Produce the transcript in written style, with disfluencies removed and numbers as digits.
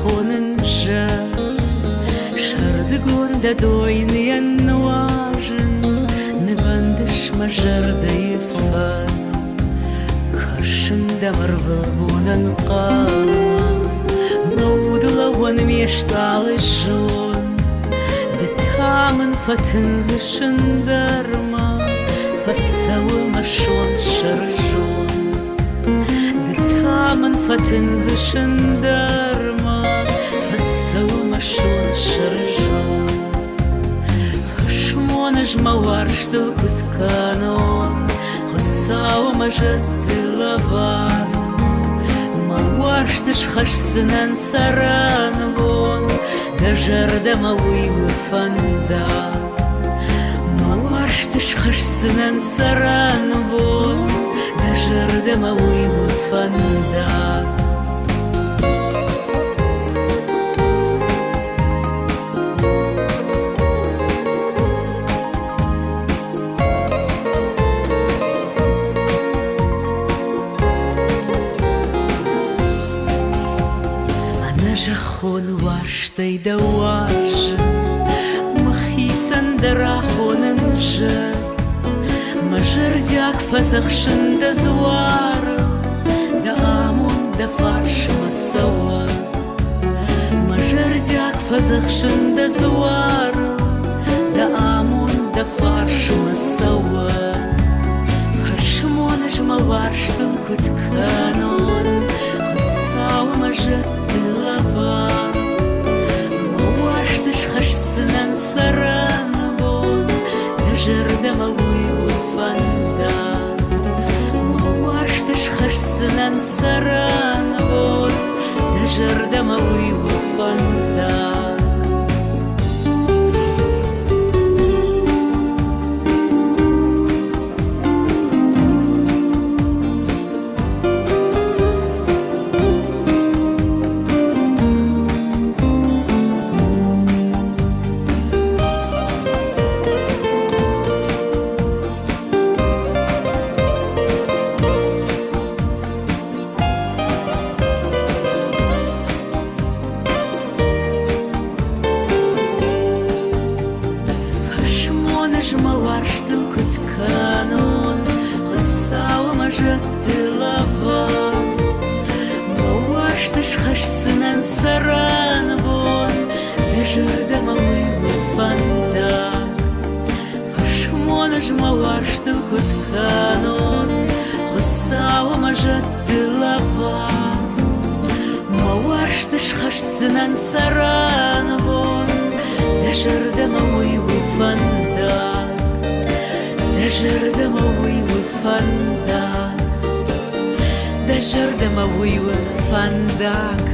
خوننجا شردقون دا دويني النواجن نبندش مجرد يفان كرشن دا مربون القام نود لون ميشتال الجون دتامن فتنزشن درما فسوي مشون شرجون دتامن فتنزشن درما فسوي مشون شرجون خشمونج موارش دلكت كانون خساو مجد لبان موارشتش خش سنان سرانبون دجر دموي وفندا موارشتش خش سنان سرانبون دجر دموي وفندا جخون وارشتي دواج مخيسن دراخون نجد مجردياك فزخشن دزوار دامون دفارش مسوا مجردياك فزخشن دزوار دامون دفارش مسوا خشمونج موارشتن كت كانون خساو مجد مواشتش خش سنان سرانبون دجر دموي وفندا مواشتش خش سنان سرانبون دجر دموي وفندا موارشتل كت كانون غساو مجد لبان مواشتش خش سنان سرانبون دجر دموي وفندا خشمونج موارشتل كت كانون غساو مجد لبان موارشتش خش سنان سرانبون دجر دموي وفندا دجر دموي وفندق دجر دموي وفندق